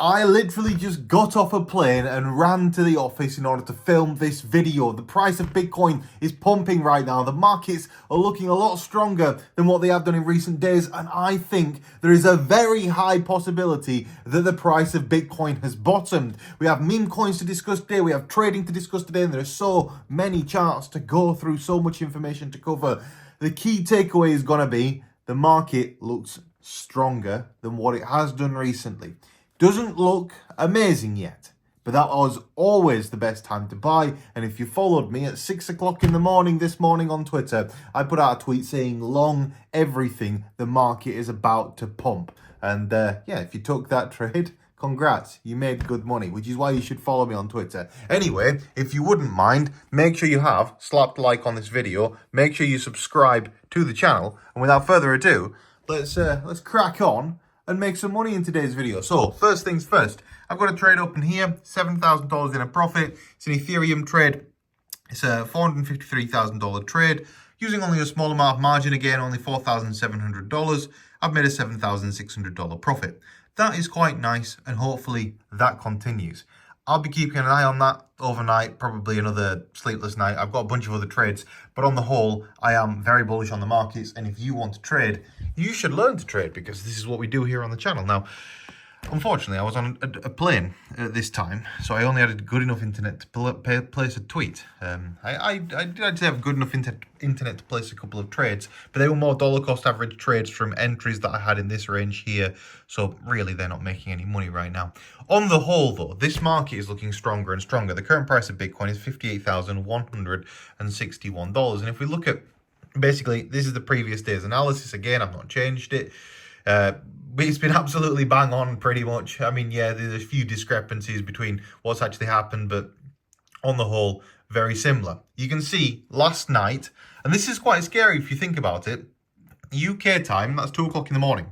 I literally just got off a plane and ran to the office in order to film this video. The price of Bitcoin is pumping right now. The markets are looking a lot stronger than what they have done in recent days. And I think there is a very high possibility that the price of Bitcoin has bottomed. We have meme coins to discuss today. We have trading to discuss today. And there are so many charts to go through, so much information to cover. The key takeaway is going to be the market looks stronger than what it has done recently. Doesn't look amazing yet, but that was always the best time to buy. And if you followed me at 6 o'clock in the morning this morning on Twitter, I put out a tweet saying long everything, the market is about to pump. And yeah, if you took that trade, congrats, you made good money, which is why you should follow me on Twitter. Anyway, if you wouldn't mind, make sure you have slapped like on this video, make sure you subscribe to the channel, and without further ado, let's crack on and make some money in today's video. So, first things first, I've got a trade open here, $7,000 in a profit. It's an Ethereum trade. It's a $453,000 trade, using only a small amount of margin, again, only $4,700. I've made a $7,600 profit. That is quite nice, and hopefully that continues. I'll be keeping an eye on that overnight, probably another sleepless night. I've got a bunch of other trades, but on the whole, I am very bullish on the markets. And if you want to trade, you should learn to trade, because this is what we do here on the channel. Now, unfortunately, I was on a plane at this time, so I only had good enough internet to place a tweet. I did actually have good enough internet to place a couple of trades, but they were more dollar cost average trades from entries that I had in this range here, so really they're not making any money right now. On the whole, though, this market is looking stronger and stronger. The current price of Bitcoin is $58,161, and if we look at, basically, this is the previous day's analysis. Again, I've not changed it. But it's been absolutely bang on pretty much. I mean, yeah, there's a few discrepancies between what's actually happened, but on the whole, very similar. You can see last night, and this is quite scary if you think about it, UK time, that's 2 o'clock in the morning.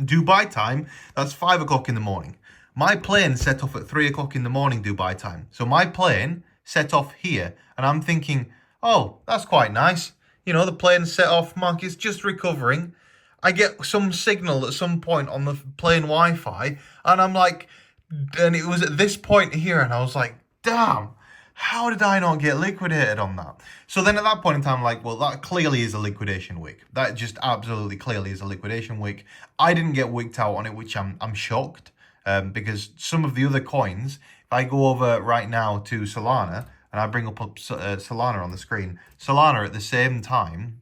Dubai time, that's 5 o'clock in the morning. My plane set off at 3 o'clock in the morning Dubai time. So my plane set off here, and I'm thinking, oh, that's quite nice. You know, the plane set off, market's just recovering. I get some signal at some point on the plane Wi-Fi, and I'm like, and it was at this point here, and I was like, damn, how did I not get liquidated on that? So then at that point in time, I'm like, well, that clearly is a liquidation wick. That just absolutely clearly is a liquidation wick. I didn't get wicked out on it, which I'm shocked, because some of the other coins, if I go over right now to Solana, and I bring up Solana on the screen, Solana at the same time,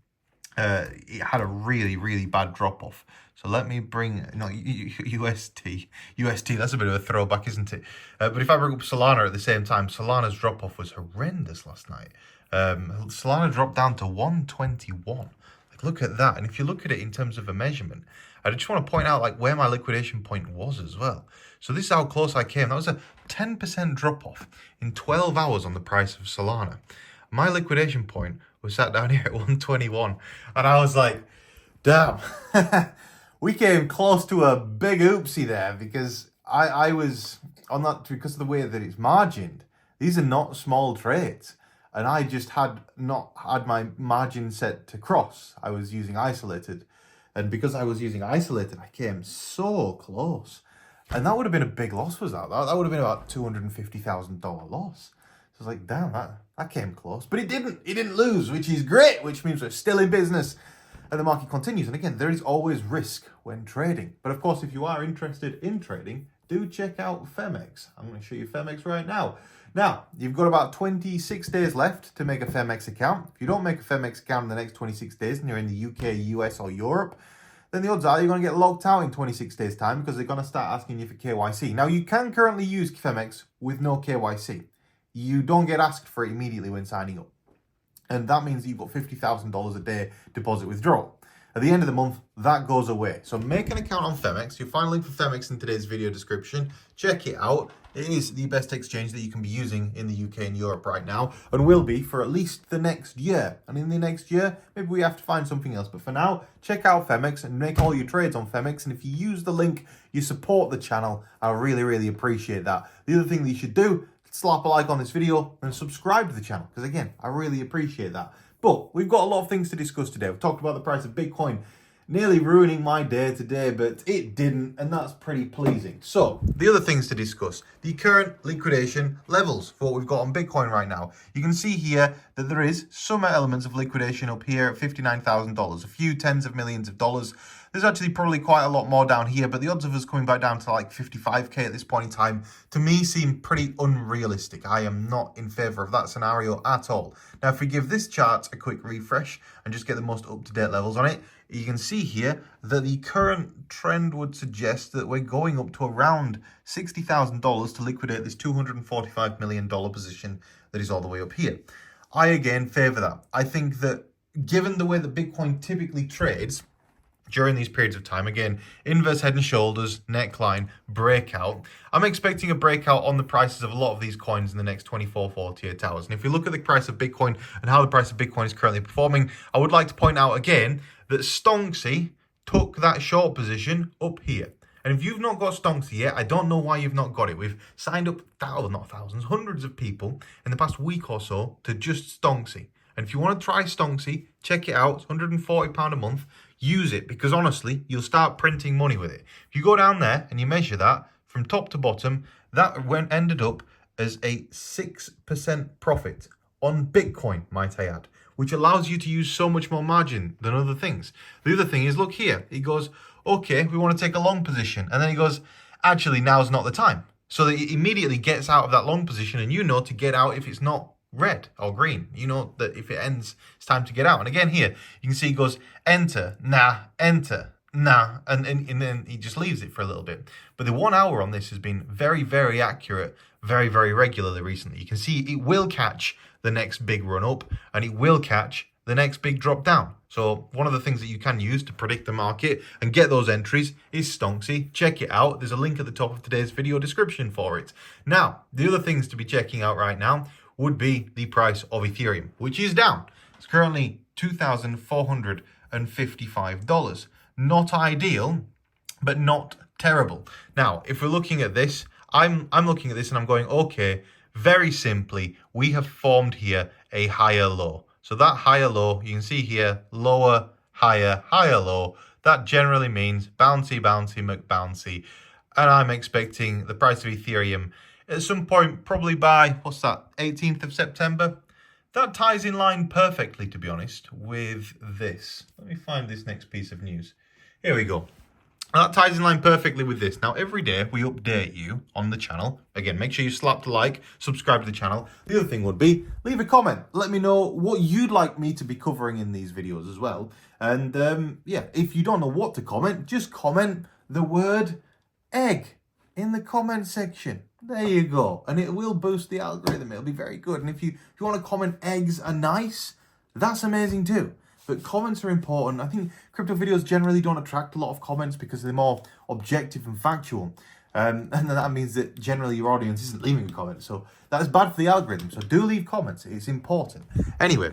it had a really, really bad drop-off. So let me bring, no, UST, that's a bit of a throwback, isn't it? But if I bring up Solana at the same time, Solana's drop-off was horrendous last night. Solana dropped down to 121. Like, look at that. And if you look at it in terms of a measurement, I just want to point out like where my liquidation point was as well. So this is how close I came. That was a 10% drop-off in 12 hours on the price of Solana. My liquidation point was sat down here at 121, and I was like, damn, we came close to a big oopsie there, because I was on that, because of the way that it's margined. These are not small trades, and I just had not had my margin set to cross. I was using isolated, and because I was using isolated, I came so close, and that would have been a big loss. Was that would have been about $250,000 loss. So I was like, damn, that came close. But it didn't lose, which is great, which means we're still in business and the market continues. And again, there is always risk when trading. But of course, if you are interested in trading, do check out PHEMEX. I'm going to show you PHEMEX right now. Now, you've got about 26 days left to make a PHEMEX account. If you don't make a PHEMEX account in the next 26 days and you're in the UK, US or Europe, then the odds are you're going to get logged out in 26 days time, because they're going to start asking you for KYC. Now, you can currently use PHEMEX with no KYC. You don't get asked for it immediately when signing up. And that means that you've got $50,000 a day deposit withdrawal. At the end of the month, that goes away. So make an account on PHEMEX. You'll find a link for PHEMEX in today's video description. Check it out. It is the best exchange that you can be using in the UK and Europe right now, and will be for at least the next year. And in the next year, maybe we have to find something else. But for now, check out PHEMEX and make all your trades on PHEMEX. And if you use the link, you support the channel. I really, really appreciate that. The other thing that you should do, slap a like on this video and subscribe to the channel, because again, I really appreciate that. But we've got a lot of things to discuss today. We've talked about the price of Bitcoin nearly ruining my day today, but it didn't, and that's pretty pleasing. So, the other things to discuss, the current liquidation levels for what we've got on Bitcoin right now. You can see here that there is some elements of liquidation up here at $59,000, a few tens of millions of dollars. There's actually probably quite a lot more down here, but the odds of us coming back down to like 55k at this point in time, to me, seem pretty unrealistic. I am not in favor of that scenario at all. Now, if we give this chart a quick refresh and just get the most up-to-date levels on it, you can see here that the current trend would suggest that we're going up to around $60,000 to liquidate this $245 million position that is all the way up here. I, again, favor that. I think that given the way that Bitcoin typically trades during these periods of time, again, inverse head and shoulders, neckline, breakout. I'm expecting a breakout on the prices of a lot of these coins in the next 24, 48 hours. And if we look at the price of Bitcoin and how the price of Bitcoin is currently performing, I would like to point out again that STONKSY took that short position up here. And if you've not got STONKSY yet, I don't know why you've not got it. We've signed up not thousands, hundreds of people in the past week or so to just STONKSY. And if you want to try STONKSY, check it out. It's £140 a month. Use it, because honestly, you'll start printing money with it. If you go down there and you measure that from top to bottom, that ended up as a 6% profit on Bitcoin, might I add, which allows you to use so much more margin than other things. The other thing is, look here, it goes, okay, we want to take a long position. And then he goes, actually, now's not the time. So that it immediately gets out of that long position, and you know to get out if it's not red or green. You know that if it ends, it's time to get out. And again here, you can see it goes enter, nah, enter, nah, and then he just leaves it for a little bit. But the 1 hour on this has been very, very accurate, very, very regularly recently. You can see it will catch the next big run up, and it will catch the next big drop down. So one of the things that you can use to predict the market and get those entries is STONKSY. Check it out. There's a link at the top of today's video description for it. Now, the other things to be checking out right now would be the price of Ethereum, which is down. It's currently $2,455. Not ideal, but not terrible. Now, if we're looking at this, I'm looking at this and I'm going, okay, very simply, we have formed here a higher low. So that higher low, you can see here, lower, higher, higher low. That generally means bouncy, bouncy, McBouncy. And I'm expecting the price of Ethereum at some point, probably by, 18th of September. That ties in line perfectly, to be honest, with this. Let me find this next piece of news. Here we go. That ties in line perfectly with this. Now, every day we update you on the channel. Again, make sure you slap the like, subscribe to the channel. The other thing would be, leave a comment. Let me know what you'd like me to be covering in these videos as well. And yeah, if you don't know what to comment, just comment the word egg in the comment section. There you go. And it will boost the algorithm. It'll be very good. And if you want to comment eggs are nice, that's amazing too. But comments are important. I think crypto videos generally don't attract a lot of comments because they're more objective and factual. And that means that generally your audience isn't leaving a comment. So that is bad for the algorithm. So do leave comments. It's important. Anyway,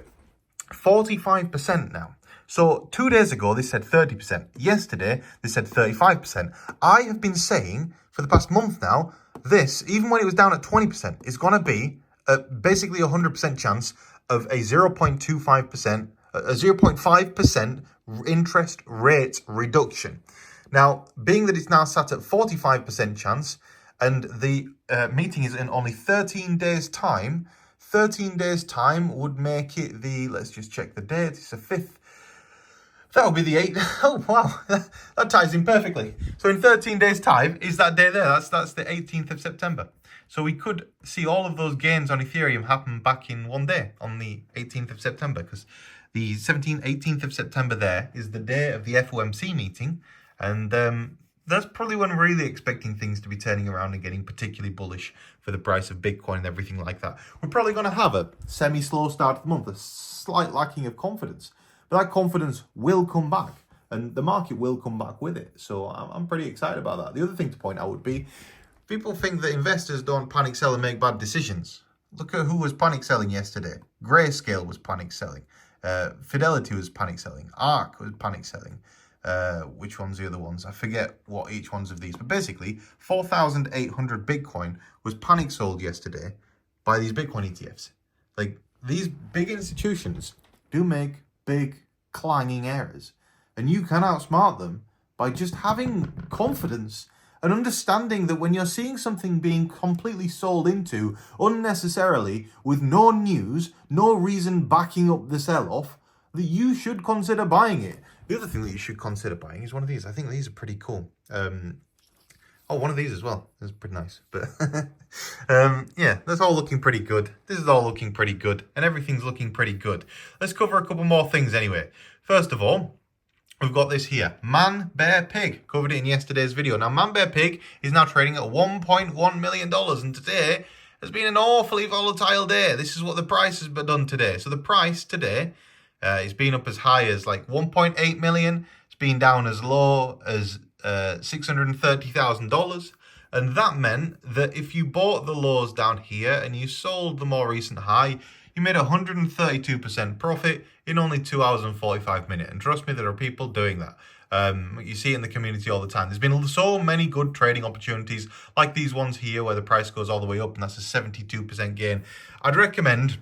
45% now. So 2 days ago, they said 30%. Yesterday, they said 35%. I have been saying for the past month now, this, even when it was down at 20%, is going to be basically a 100% chance of a 0.25%, a 0.5% interest rate reduction. Now, being that it's now sat at 45% chance, and the meeting is in only 13 days' time, 13 days' time would make it the, let's just check the date, it's the 5th. That would be the 8th. Oh, wow. That ties in perfectly. So in 13 days' time is that day there. That's the 18th of September. So we could see all of those gains on Ethereum happen back in one day on the 18th of September, because the 18th of September there is the day of the FOMC meeting. And that's probably when we're really expecting things to be turning around and getting particularly bullish for the price of Bitcoin and everything like that. We're probably going to have a semi-slow start of the month, a slight lacking of confidence. But that confidence will come back, and the market will come back with it. So I'm pretty excited about that. The other thing to point out would be, people think that investors don't panic sell and make bad decisions. Look at who was panic selling yesterday. Grayscale was panic selling. Fidelity was panic selling. ARK was panic selling. Which one's the other ones? I forget what each one's of these. But basically, 4,800 Bitcoin was panic sold yesterday by these Bitcoin ETFs. Like, these big institutions do make big clanging errors. And you can outsmart them by just having confidence and understanding that when you're seeing something being completely sold into unnecessarily with no news, no reason backing up the sell-off, that you should consider buying it. The other thing that you should consider buying is one of these. I think these are pretty cool. Oh, one of these as well. This is pretty nice. But yeah, that's all looking pretty good. This is all looking pretty good. And everything's looking pretty good. Let's cover a couple more things anyway. First of all, we've got this here. Man, Bear, Pig. Covered it in yesterday's video. Now, Man, Bear, Pig is now trading at $1.1 million. And today has been an awfully volatile day. This is what the price has done today. So the price today is been up as high as like 1.8 million. It's been down as low as $630,000, and that meant that if you bought the lows down here and you sold the more recent high, you made 132% profit in only 2 hours and 45 minutes. And trust me, there are people doing that. You see it in the community all the time. There's been so many good trading opportunities like these ones here where the price goes all the way up and that's a 72% gain. I'd recommend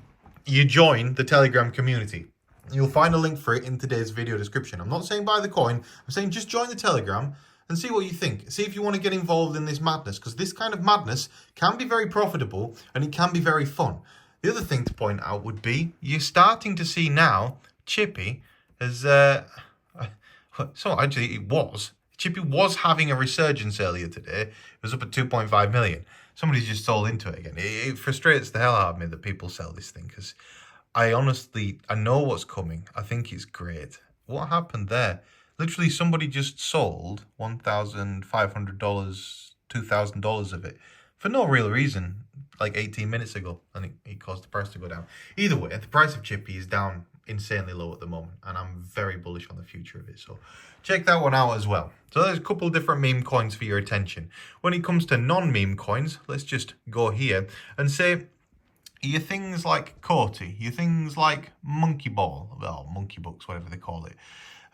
you join the Telegram community. You'll find a link for it in today's video description. I'm not saying buy the coin. I'm saying just join the Telegram and see what you think. See if you want to get involved in this madness, because this kind of madness can be very profitable and it can be very fun. The other thing to point out would be you're starting to see now Chippy as Chippy was having a resurgence earlier today. It was up at 2.5 million. Somebody's just sold into it again. It frustrates the hell out of me that people sell this thing, because I know what's coming. I think it's great. What happened there? Literally, somebody just sold $1,500, $2,000 of it for no real reason, like 18 minutes ago, and it caused the price to go down. Either way, the price of Chippy is down insanely low at the moment, and I'm very bullish on the future of it. So check that one out as well. So there's a couple of different meme coins for your attention. When it comes to non-meme coins, let's just go here and say, your things like Coty, your things like Monkey Ball, well, Monkey Bucks, whatever they call it.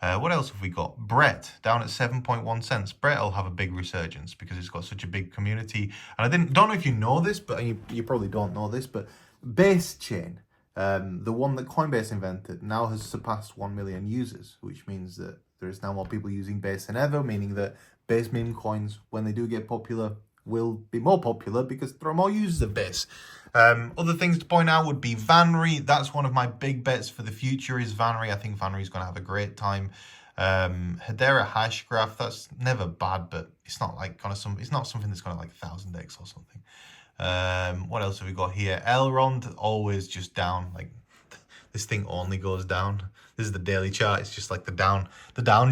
What else have we got? Brett, down at 7.1 cents. Brett will have a big resurgence because it's got such a big community. And I don't know if you know this, but you probably don't know this, but Base Chain, the one that Coinbase invented, now has surpassed 1 million users, which means that there is now more people using Base than ever, meaning that Base meme coins, when they do get popular, will be more popular because there are more users of Base. Other things to point out would be Vanry. That's one of my big bets for the future is Vanry. I think Vanry is going to have a great time. Hedera Hashgraph, that's never bad, but it's not like it's not something that's going to like 1000x or something. What else have we got here? Elrond, always just down. Like this thing only goes down. This is the daily chart. It's just like the down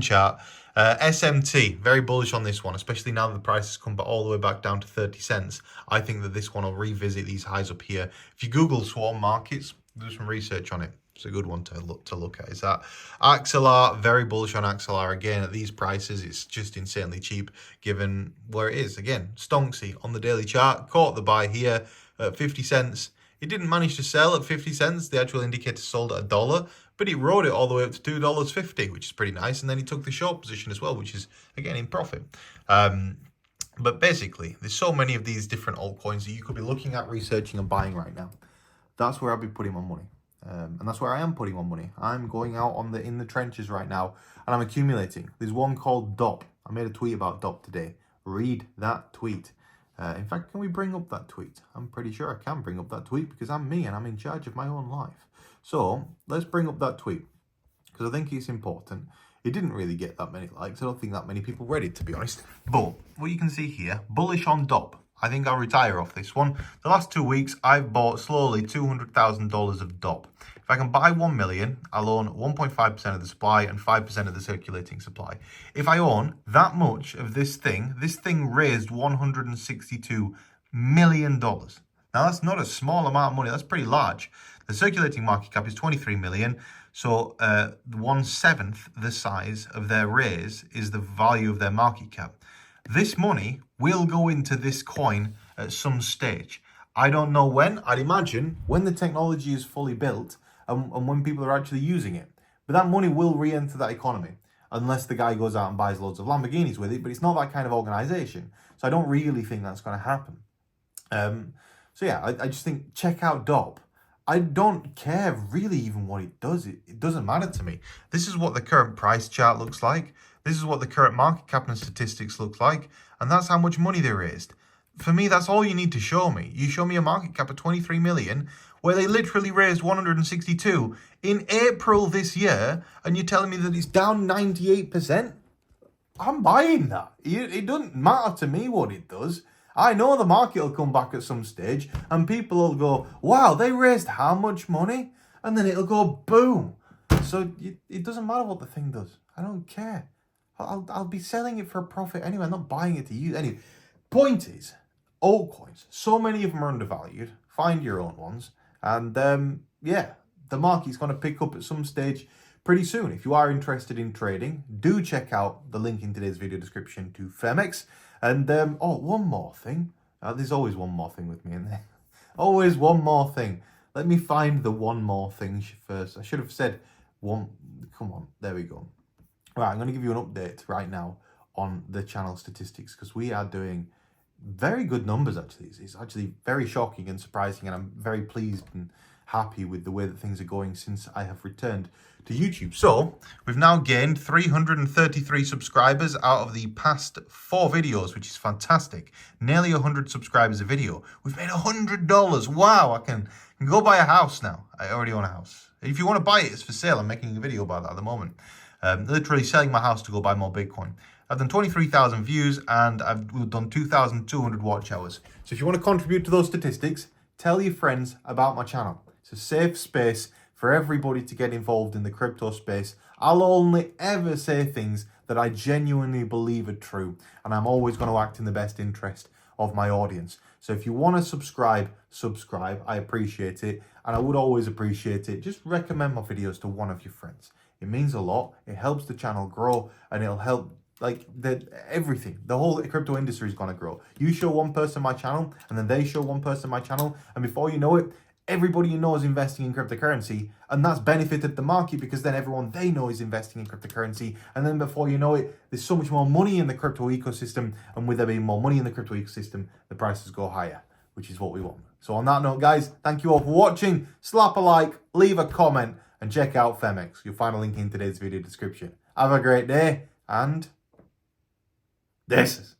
chart. SMT, very bullish on this one, especially now that the price has come all the way back down to 30 cents. I think that this one will revisit these highs up here. If you Google swarm markets, do some research on it. It's a good one to look at. Is that Axelar? Very bullish on Axelar again at these prices. It's just insanely cheap given where it is. Again, STONKSY on the daily chart caught the buy here at 50 cents. It didn't manage to sell at 50 cents. The actual indicator sold at $1, but it rode it all the way up to $2.50, which is pretty nice. And then he took the short position as well, which is, again, in profit. But basically, there's so many of these different altcoins that you could be looking at, researching and buying right now. That's where I'll be putting my money. And that's where I am putting my money. I'm going out in the trenches right now, and I'm accumulating. There's one called DOP. I made a tweet about DOP today. Read that tweet. In fact, can we bring up that tweet? I'm pretty sure I can bring up that tweet because I'm me and I'm in charge of my own life. So let's bring up that tweet because I think it's important. It didn't really get that many likes. I don't think that many people read it, to be honest. But what you can see here, bullish on DOP. I think I'll retire off this one. The last 2 weeks, I've bought slowly $200,000 of DOP. If I can buy 1 million, I'll own 1.5% of the supply and 5% of the circulating supply. If I own that much of this thing raised $162 million. Now, that's not a small amount of money. That's pretty large. The circulating market cap is 23 million. So 1/7 the size of their raise is the value of their market cap. This money will go into this coin at some stage. I don't know when. I'd imagine when the technology is fully built and when people are actually using it. But that money will re-enter that economy unless the guy goes out and buys loads of Lamborghinis with it. But it's not that kind of organization. So I don't really think that's going to happen. So yeah, I just think check out DOP. I don't care really even what it does. It doesn't matter to me. This is what the current price chart looks like. This is what the current market cap and statistics look like. And that's how much money they raised. For me, that's all you need to show me. You show me a market cap of 23 million, where they literally raised 162 in April this year, and you're telling me that it's down 98%? I'm buying that. It doesn't matter to me what it does. I know the market will come back at some stage and people will go, wow, they raised how much money? And then it'll go boom. So it doesn't matter what the thing does. I don't care. I'll be selling it for a profit anyway. I'm not buying it to use. Anyway, point is, altcoins, so many of them are undervalued. Find your own ones. And yeah, the market's going to pick up at some stage pretty soon. If you are interested in trading, do check out the link in today's video description to PHEMEX. And oh, one more thing. There's always one more thing with me in there. Always one more thing. Let me find the one more thing first. I should have said one. Come on, there we go. Right, I'm going to give you an update right now on the channel statistics, because we are doing very good numbers actually. It's actually very shocking and surprising, and I'm very pleased and happy with the way that things are going since I have returned to YouTube. So we've now gained 333 subscribers out of the past 4 videos, which is fantastic. Nearly 100 subscribers a video. We've made $100. Wow, I can go buy a house now. I already own a house. If you want to buy it, it's for sale. I'm making a video about that at the moment. Literally selling my house to go buy more Bitcoin. I've done 23,000 views and we've done 2,200 watch hours. So if you want to contribute to those statistics, tell your friends about my channel. It's a safe space for everybody to get involved in the crypto space. I'll only ever say things that I genuinely believe are true, and I'm always going to act in the best interest of my audience. So if you want to subscribe. I appreciate it, and I would always appreciate it. Just recommend my videos to one of your friends. It means a lot. It helps the channel grow, and it'll help everything. The whole crypto industry is going to grow. You show one person my channel, and then they show one person my channel, and before you know it, everybody you know is investing in cryptocurrency, and that's benefited the market, because then everyone they know is investing in cryptocurrency, and then before you know it, there's so much more money in the crypto ecosystem, and with there being more money in the crypto ecosystem, the prices go higher, which is what we want. So on that note, guys, thank you all for watching. Slap a like, leave a comment, and check out PHEMEX. You'll find a link in today's video description. Have a great day, and this is